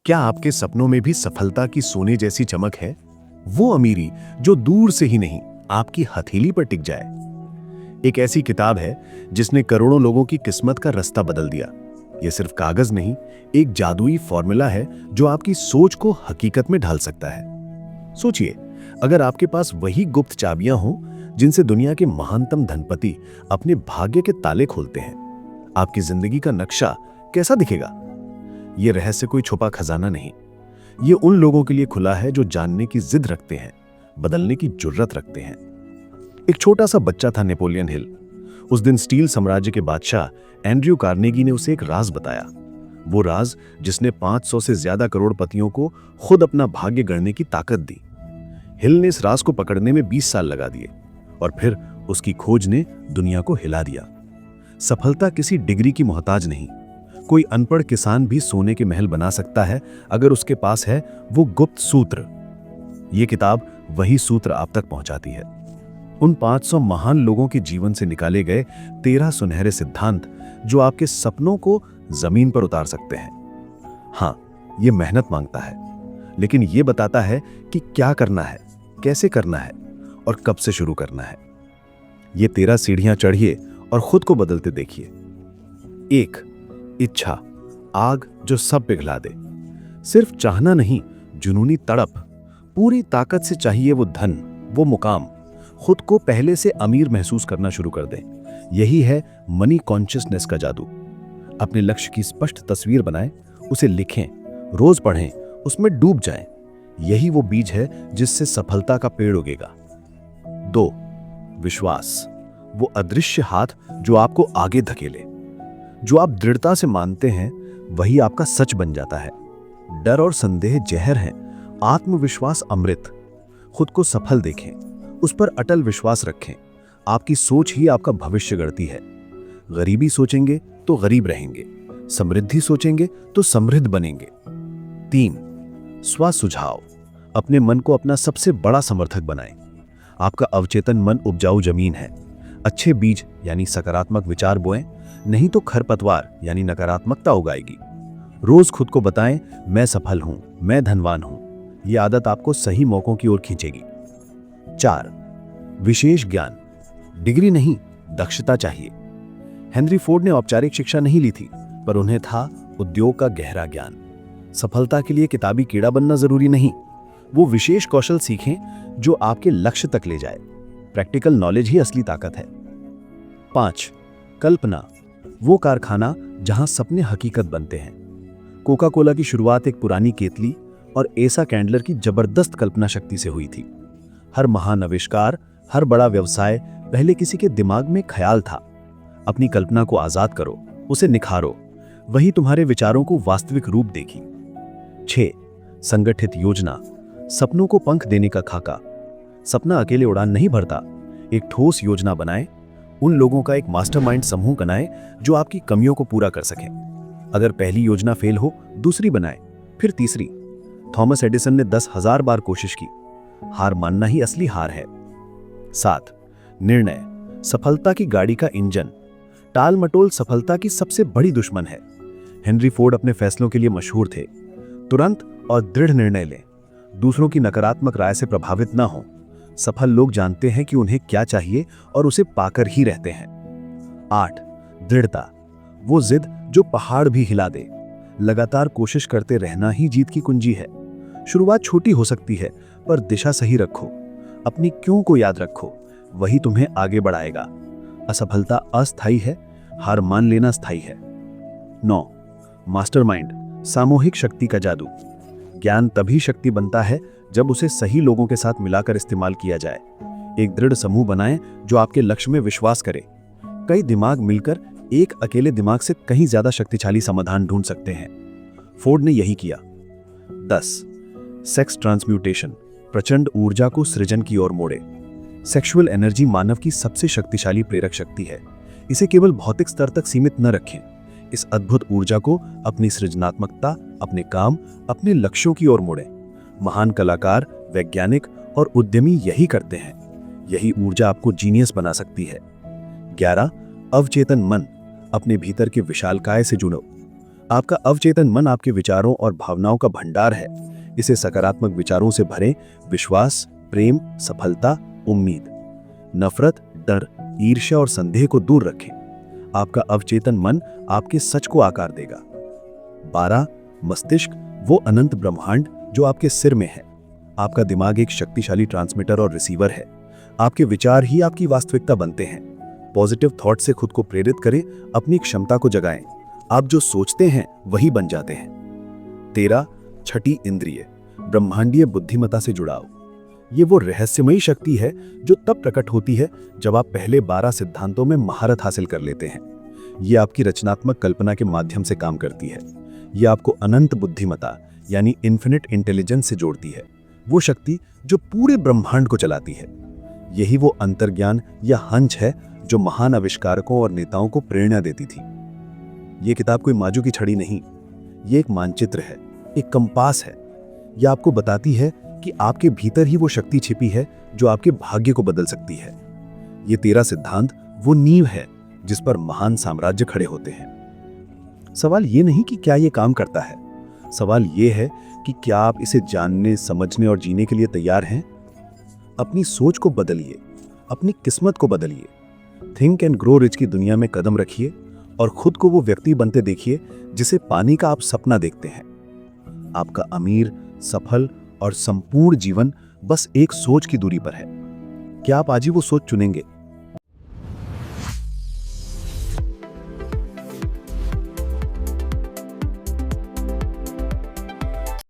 क्या आपके सपनों में भी सफलता की सोने जैसी चमक है? वो अमीरी जो दूर से ही नहीं, आपकी हथेली पर टिक जाए। एक ऐसी किताब है जिसने करोड़ों लोगों की किस्मत का रास्ता बदल दिया। यह सिर्फ कागज नहीं, एक जादुई फॉर्मूला है जो आपकी सोच को हकीकत में ढाल सकता है। सोचिए, अगर आपके पास वही गुप्त चाबियां हों जिनसे दुनिया के महानतम धनपति अपने भाग्य के ताले खोलते हैं, आपकी जिंदगी का नक्शा कैसा दिखेगा? यह रहस्य कोई छुपा खजाना नहीं, ये उन लोगों के लिए खुला है जो जानने की जिद रखते हैं, बदलने की जुर्रत रखते हैं। एक छोटा सा बच्चा था नेपोलियन हिल। उस दिन स्टील साम्राज्य के बादशाह एंड्रयू कार्नेगी ने उसे एक राज बताया। वो राज जिसने 500 से ज्यादा करोड़पतियों को खुद अपना भाग्य गढ़ने की ताकत दी। हिल ने इस राज को पकड़ने में 20 साल लगा दिए और फिर उसकी खोज ने दुनिया को हिला दिया। सफलता किसी डिग्री की मोहताज नहीं। कोई अनपढ़ किसान भी सोने के महल बना सकता है अगर उसके पास है वो गुप्त सूत्र। ये किताब वही सूत्र आप तक पहुंचाती है। उन 500 महान लोगों के जीवन से निकाले गए 13 सुनहरे सिद्धांत जो आपके सपनों को जमीन पर उतार सकते हैं। हां, ये मेहनत मांगता है, लेकिन ये बताता है कि क्या करना है, कैसे करना है और कब से शुरू करना है। ये 13 सीढ़ियां चढ़िए और खुद को बदलते देखिए। 1, इच्छा, आग जो सब पिघला दे। सिर्फ चाहना नहीं, जुनूनी तड़प। पूरी ताकत से चाहिए वो धन, वो मुकाम। खुद को पहले से अमीर महसूस करना शुरू कर दें। यही है मनी कॉन्शियसनेस का जादू। अपने लक्ष्य की स्पष्ट तस्वीर बनाएं, उसे लिखें, रोज पढ़ें, उसमें डूब जाएं। यही वो बीज है जिससे सफलता का पेड़ उगेगा। 2, विश्वास, वो अदृश्य हाथ जो आपको आगे धकेले। जो आप दृढ़ता से मानते हैं वही आपका सच बन जाता है। डर और संदेह जहर हैं, आत्मविश्वास अमृत। खुद को सफल देखें, उस पर अटल विश्वास रखें। आपकी सोच ही आपका भविष्य गढ़ती है। गरीबी सोचेंगे तो गरीब रहेंगे, समृद्धि सोचेंगे तो समृद्ध बनेंगे। 3, स्व सुझाव, अपने मन को अपना सबसे बड़ा समर्थक बनाएं। आपका अवचेतन मन उपजाऊ जमीन है। अच्छे बीज यानी सकारात्मक विचार बोएं, नहीं तो खरपतवार यानी नकारात्मकता उगाएगी। रोज खुद को बताएं, मैं सफल हूं, मैं धनवान हूं। यह आदत आपको सही मौकों की ओर खींचेगी। 4, विशेष ज्ञान, डिग्री नहीं, दक्षता चाहिए। हेनरी फोर्ड ने औपचारिक शिक्षा नहीं ली थी, पर उन्हें था उद्योग का गहरा ज्ञान। सफलता के लिए किताबी कीड़ा बनना जरूरी नहीं, वो विशेष कौशल सीखें जो आपके लक्ष्य तक ले जाए। प्रैक्टिकल नॉलेज ही असली ताकत है। 5, कल्पना, वो कारखाना जहां सपने हकीकत बनते हैं। कोका कोला की शुरुआत एक पुरानी केतली और एसा कैंडलर की जबरदस्त कल्पना शक्ति से हुई थी। हर महान आविष्कार, हर बड़ा व्यवसाय पहले किसी के दिमाग में ख्याल था। अपनी कल्पना को आजाद करो, उसे निखारो, वही तुम्हारे विचारों को वास्तविक रूप देगी। 6, संगठित योजना, सपनों को पंख देने का खाका। सपना अकेले उड़ान नहीं भरता, एक ठोस योजना बनाएं। उन लोगों का एक मास्टरमाइंड समूह बनाएं जो आपकी कमियों को पूरा कर सकें। अगर पहली योजना फेल हो, दूसरी बनाएं, फिर तीसरी। थॉमस एडिसन ने 10,000 बार कोशिश की। हार मानना ही असली हार है। 7, निर्णय, सफलता की गाड़ी का इंजन। टाल मटोल सफलता की सबसे बड़ी दुश्मन है। हेनरी फोर्ड अपने फैसलों के लिए मशहूर थे। तुरंत और दृढ़ निर्णय लें, दूसरों की नकारात्मक राय से प्रभावित ना हो। सफल लोग जानते हैं कि उन्हें क्या चाहिए और उसे पाकर ही रहते हैं। 8, दृढ़ता, वो जिद जो पहाड़ भी हिला दे। लगातार कोशिश करते रहना ही जीत की कुंजी है। शुरुआत छोटी हो सकती है, पर दिशा सही रखो। अपनी क्यों को याद रखो, वही तुम्हें आगे बढ़ाएगा। असफलता अस्थायी है, हार मान लेना स्थायी है। 9, मास्टरमाइंड, सामूहिक शक्ति का जादू। ज्ञान तभी शक्ति बनता है जब उसे सही लोगों के साथ मिलाकर इस्तेमाल किया जाए। एक दृढ़ समूह बनाएं जो आपके लक्ष्य में विश्वास करे। कई दिमाग मिलकर एक अकेले दिमाग से कहीं ज्यादा शक्तिशाली समाधान ढूंढ सकते हैं। फोर्ड ने यही किया। 10, सेक्स ट्रांसम्यूटेशन, प्रचंड ऊर्जा को सृजन की ओर मोड़े। सेक्सुअल एनर्जी मानव की सबसे शक्तिशाली प्रेरक शक्ति है। इसे केवल भौतिक स्तर तक सीमित न रखें। इस अद्भुत ऊर्जा को अपनी सृजनात्मकता, अपने काम, अपने लक्ष्यों की ओर मोड़ें। महान कलाकार, वैज्ञानिक और उद्यमी यही करते हैं। यही ऊर्जा आपको जीनियस बना सकती है। 11, अवचेतन मन, अपने भीतर के विशालकाय से जुड़ो। आपका अवचेतन मन आपके विचारों और भावनाओं का भंडार है। इसे सकारात्मक विचारों से भरें, विश्वास, प्रेम, सफलता, उम्मीद। नफरत, डर, ईर्ष्या और संदेह को दूर रखें। आपका अवचेतन मन आपके सच को आकार देगा। 12 मस्तिष्क, वो अनंत ब्रह्मांड जो आपके सिर में है। आपका दिमाग एक शक्तिशाली ट्रांसमीटर और रिसीवर है। आपके विचार ही आपकी वास्तविकता बनते हैं। पॉजिटिव थॉट से खुद को प्रेरित करें, अपनी क्षमता को जगाएं। आप जो सोचते हैं वही बन जाते हैं। 13 छठी इंद्रिय, ब्रह्मांडीय बुद्धिमत्ता से जुड़ाव। ये वो रहस्यमयी शक्ति है जो तब प्रकट होती है जब आप पहले 12 सिद्धांतों में महारत हासिल कर लेते हैं। ये आपकी रचनात्मक कल्पना के माध्यम से काम करती है। ये आपको अनंत बुद्धिमत्ता यानी इन्फिनिट इंटेलिजेंस से जोड़ती है, वो शक्ति जो पूरे ब्रह्मांड को चलाती है। यही वो अंतर्ज्ञान या हंच है जो महान आविष्कारकों और नेताओं को प्रेरणा देती थी। ये किताब कोई माजू की छड़ी नहीं, ये एक मानचित्र है, एक कंपास है। यह आपको बताती है कि आपके भीतर ही वो शक्ति छिपी है जो आपके भाग्य को बदल सकती है। ये 13 सिद्धांत वो नींव है जिस पर महान साम्राज्य खड़े होते हैं। सवाल ये नहीं कि क्या ये काम करता है, सवाल ये है कि क्या आप इसे जानने, समझने और जीने के लिए तैयार हैं। अपनी सोच को बदलिए, अपनी किस्मत को बदलिए। थिंक एंड ग्रो रिच की दुनिया में कदम रखिए और खुद को वो व्यक्ति बनते देखिए जिसे पाने का आप सपना देखते हैं। आपका अमीर, सफल और संपूर्ण जीवन बस एक सोच की दूरी पर है। क्या आप आज ही वो सोच चुनेंगे?